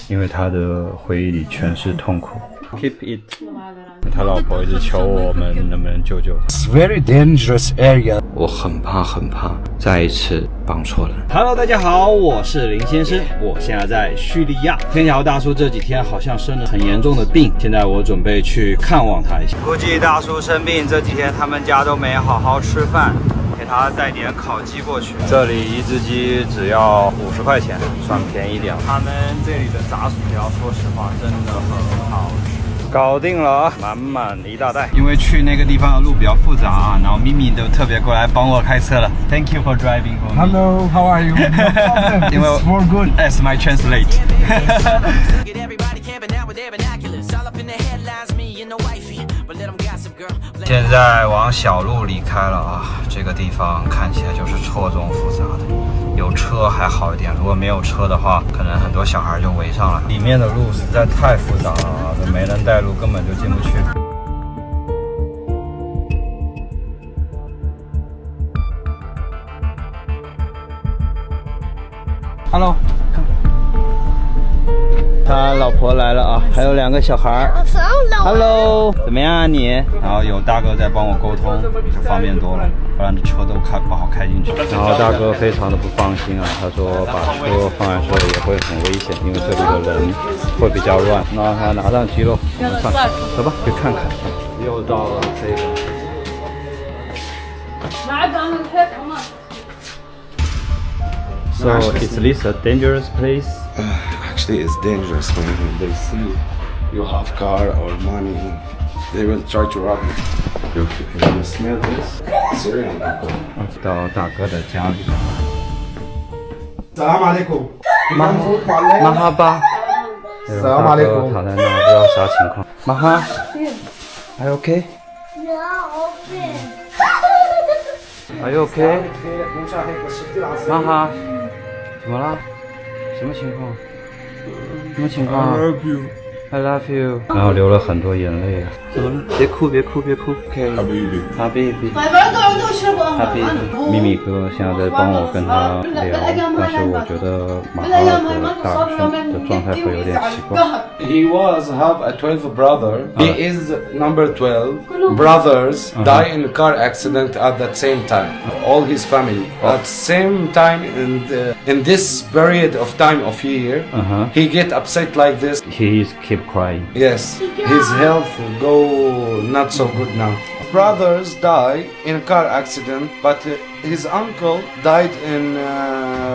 因为他的回忆里全是痛苦。Keep it。他老婆一直求我们能不能救救他。It's very dangerous area。我很怕，再一次帮错人。Hello， 大家好，我是林先生，我现在在叙利亚。天桥大叔这几天好像生了很严重的病，现在我准备去看望他一下。估计大叔生病这几天，他们家都没好好吃饭。给他带点烤鸡过去，这里一只鸡只要50块钱，算便宜点了。他们这里的炸薯条，说实话真的很好吃。搞定了啊，满满一大袋。因为去那个地方的路比较复杂啊，然后咪咪都特别过来帮我开车了。Thank you for driving for me. Hello, how are you? No problem. 因为 It's for good. As my translate. 现在往小路里开了啊，这个地方看起来就是错综复杂的。有车还好一点，如果没有车的话，可能很多小孩就围上来。里面的路实在太复杂了啊，没人带路根本就进不去。Hello， 他老婆来了啊，还有2个小孩。Hello， 怎么样啊你？然后有大哥在帮我沟通，就方便多了，不然这车都不好开进去。然后大哥非常的不放心啊，他说把车放在这里也会很危险，因为这里的人会比较乱。那他拿上鸡肉，上走吧，去看看。又到了这个。So is this a dangerous place? Actually, it's dangerous when they see you have car or money. They will try to rob you. You smell this? Syrian people. 到大哥的家里。Salam alaikum. 马哈巴。Salam alaikum. 躺在那，不知道啥情况。马哈，还 OK？ Are you okay？ 马哈，怎么了？什么情况？什么情况 I love you. I love you。然后流了很多眼泪啊！怎么了？别哭！OK。哈比比。咪咪哥现在在帮我跟他聊，但是我觉得马哈的大兄的状态会有点奇怪。He have a 12 brother. He is number 12. Brothers die in a car accident at the same time. All his family at same time in this period of time of year. He get upset like this. He keep crying. Yes, his health go not so good now. Brothers die in a car accident, but his uncle died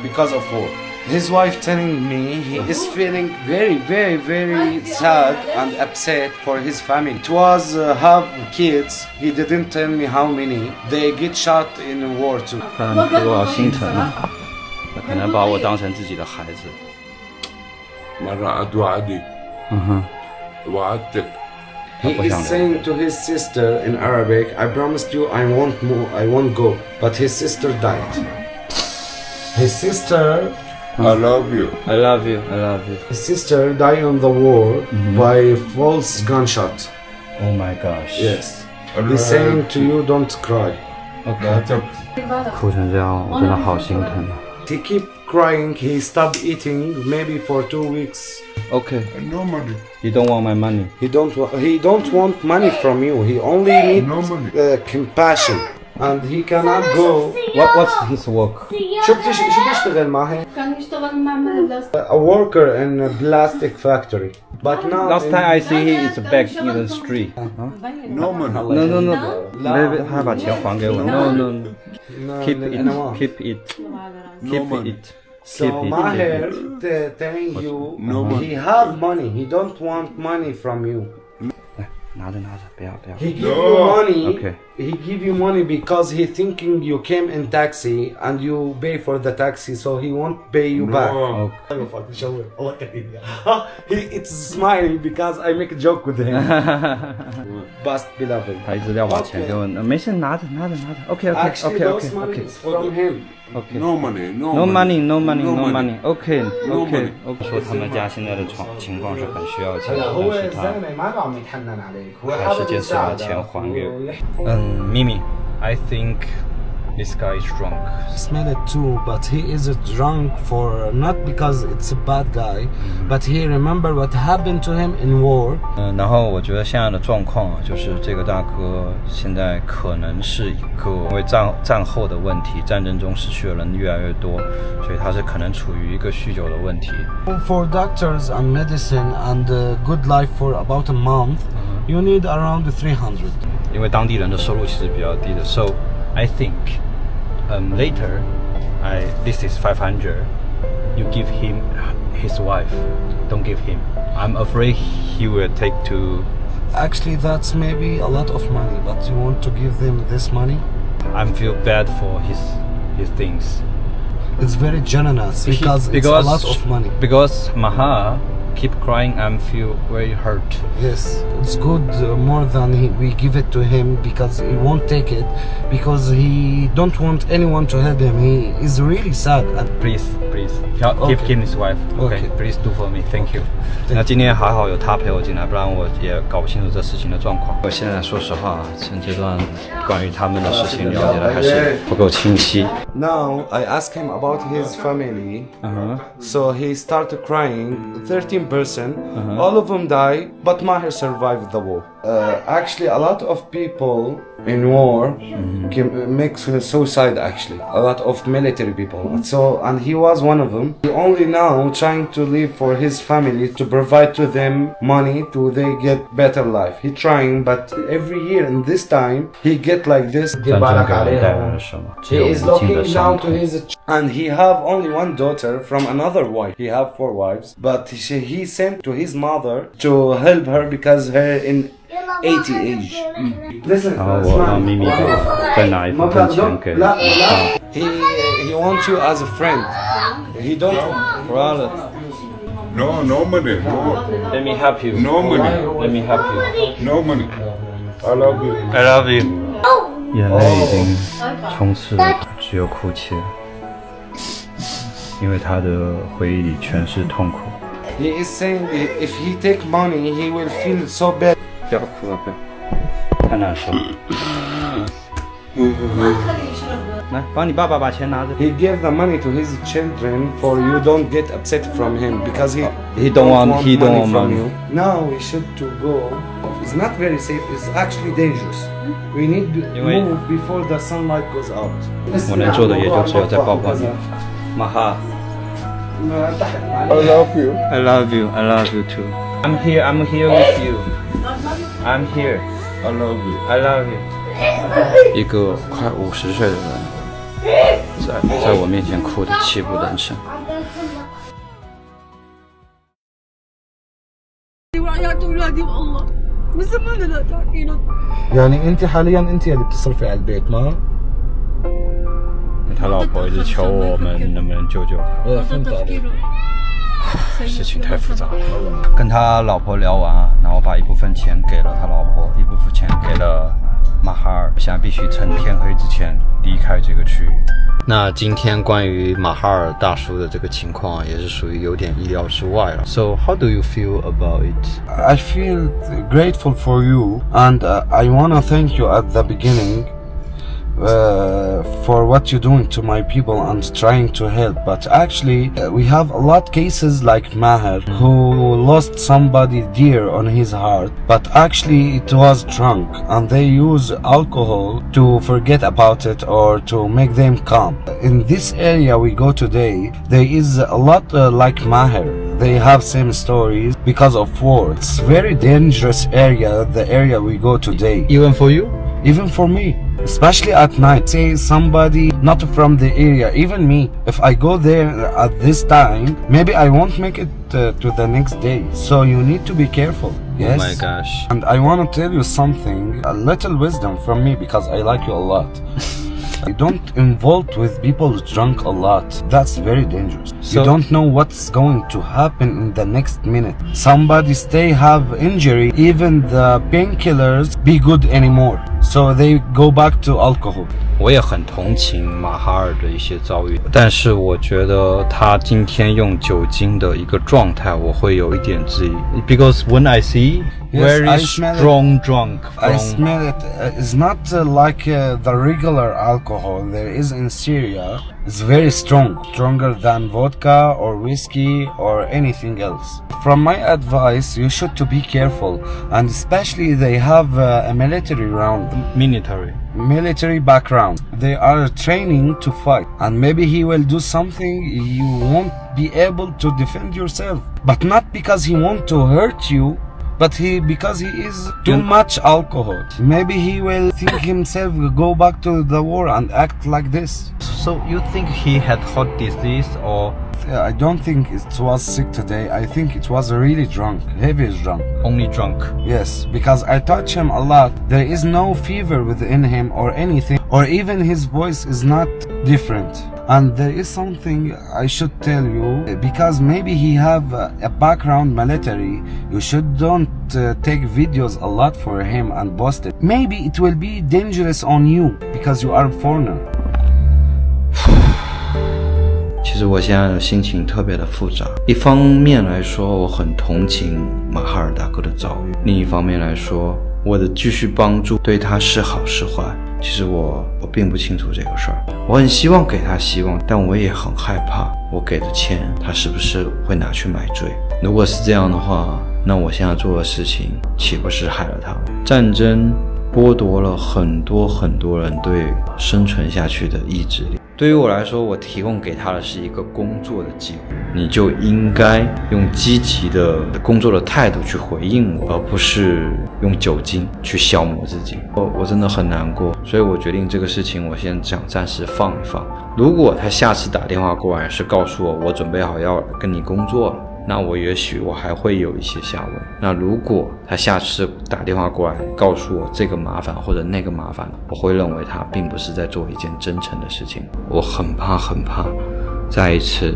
because of war. His wife telling me he is feeling very sad and upset for his family. It was have kids. He didn't tell me how many. They get shot in war too. 看多少心疼啊！他可能把我当成自己的孩子。He is saying to his sister in Arabic, I promised you I won't go. But his sister died. His sister, I love you. His sister died on the war by false gunshot. Oh my gosh. Yes. He's saying to you, don't cry. OK。哭成这样，我真的好心疼啊。He keep crying. He stopped eating maybe for 2 weeks. OK。 No money. You don't want my money. He don't want money from you. He only needs compassion. And he cannot go. What's his work? شو بيشتغل معه؟ كان يشتغل مع مهندس. A worker in a plastic factory. But now Last time I see he is back in the street. no money. No. 他把钱还给我。No. Keep it. So Maher telling you he have money. He don't want money from you. 拿着，不要。 He give you money. Okay. He give you money because he thinking you came in taxi and you pay for the taxi, so he won't pay you back. It's smiling because I make a joke with him. Best beloved. 他一直要把钱给我，没事，拿着。OK. Actually, those money is from him. OK. No money. OK. 说他们家现在的情况是很需要钱的，但是他还是坚持把钱还给我。咪咪 ，I think this guy is drunk. Smell it too, but he is drunk for not because it's a bad guy, but he remember what happened to him in war. 然后我觉得现在的状况啊，就是这个大哥现在可能是一个因为战后的问题，战争中失去的人越来越多，所以他是可能处于一个酗酒的问题。For doctors and medicine and good life for about a month, you need around 300. 因为当地人的收入其实比较低的 ，so I think, later, this is 500. You give him his wife. Don't give him. I'm afraid he will take to. Actually, that's maybe a lot of money, but you want to give them this money? I feel bad for his things. It's very generous because it's a lot of money. Because Maha keep crying and feel very hurt. Yes, it's good more than we give it to him because he won't take it because he don't want anyone to help him. He is really sad. And Please, give him his wife. Okay, please do for me. Thank you. 那今天还好有他陪我进来，不然我也搞不清楚这事情的状况。我现在说实话，现阶段关于他们的事情了解的还是不够清晰。Now I asked him about his family. So he started crying. 13 person, all of them died, but Maher survived the war. Actually, a lot of people in war make suicide. Actually, a lot of military people. So, and he was one of them. He only now trying to live for his family to provide to them money to they get better life. He trying, but every year in this time he get like this. He is looking down to his and he have only one daughter from another wife. He have 4 wives, but he sent to his mother to help her because her in 80 age. Listen, 然后我让咪咪再拿一部分钱给他。he wants you as a friend. He don't brother. No money. No. Let me help you. No money. Let me help you. No money. I love you. I love you. 眼泪已经充斥了，只有哭泣了，因为他的回忆里全是痛苦。He is saying if he take money, he will feel so bad. 不要哭了，不要，太难受。来，帮你爸爸把钱拿着。He gave the money to his children for you don't get upset from him because he don't want money from money. you. Now we should to go. It's not very safe. It's actually dangerous. We need to 因为 move before the sunlight goes out. 我能做的也就只有在抱抱你。马哈 I love you. I love you. I love you too. I'm here with you. I'm here. I love you. I love you. 一个快50岁的人，在我面前哭得泣不成声。وعيات اولادي والله من زمان لا تحكي له. يعني انت حاليا انت اللي بتصرفي على البيت ما؟他老婆一直求我们能不能救救他。فهمت عليك. 事情太复杂了。跟他老婆聊完，然后把一部分钱给了他老婆，一部分钱给了马哈尔，现在必须趁天黑之前离开这个区域。那今天关于马哈尔大叔的这个情况，也是属于有点意料之外了。So how do you feel about it? I feel grateful for you, and I wanna thank you at the beginning. For what you're doing to my people and trying to help, but actually we have a lot cases like Maher who lost somebody dear on his heart, but actually it was drunk and they use alcohol to forget about it or to make them calm. In this area we go today, there is a lot like Maher. They have same stories because of war. It's very dangerous area, the area we go today. Even for you? Even for me, especially at night. Say somebody not from the area, even me, if I go there at this time, maybe I won't make it to the next day. So you need to be careful. Yes? Oh my gosh. And I want to tell you something, a little wisdom from me because I like you a lot. You don't involve with people drunk a lot. That's very dangerous. You don't know what's going to happen in the next minute. Somebody stay have injury, even the painkillers be good anymore. so they go back to alcohol. 我也很同情马哈尔的一些遭遇，但是我觉得他今天用酒精的一个状态，我会有一点质疑。Because when I see very strong drunk, I smell it. It's not like the regular alcohol there is in Syria. It's very strong, stronger than vodka or whiskey or anything else. From my advice, you should to be careful, and especially they have a military background. They are training to fight, and maybe he will do something you won't be able to defend yourself, but not because he want to hurt you, but because he is too much alcohol. Maybe he will think himself go back to the war and act like this. So you think he had heart disease or? I don't think it was sick today. I think it was really drunk, heavy drunk. Only drunk. Yes, because I touch him a lot. There is no fever within him or anything, or even his voice is not different. And there is something I should tell you, because maybe he have a background military. You should don't take videos a lot for him and post it. Maybe it will be dangerous on you because you are a foreigner. 其实我现在的心情特别的复杂，一方面来说我很同情马哈尔大哥的遭遇，另一方面来说我的继续帮助对他是好是坏，其实我并不清楚这个事儿。我很希望给他希望，但我也很害怕我给的钱他是不是会拿去买醉。如果是这样的话，那我现在做的事情岂不是害了他？战争剥夺了很多人对生存下去的意志力。对于我来说，我提供给他的是一个工作的机会，你就应该用积极的工作的态度去回应我，而不是用酒精去消磨自己。我真的很难过，所以我决定这个事情我先想暂时放一放。如果他下次打电话过来是告诉我准备好要跟你工作了，那我也许我还会有一些下文。那如果他下次打电话过来告诉我这个麻烦或者那个麻烦，我会认为他并不是在做一件真诚的事情。我很怕再一次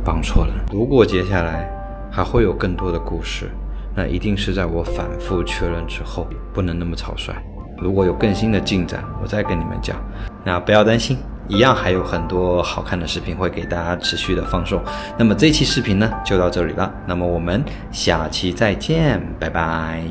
帮错人。如果接下来还会有更多的故事，那一定是在我反复确认之后，不能那么草率。如果有更新的进展，我再跟你们讲。那不要担心，一样还有很多好看的视频会给大家持续的放送。那么这期视频呢就到这里了，那么我们下期再见，拜拜。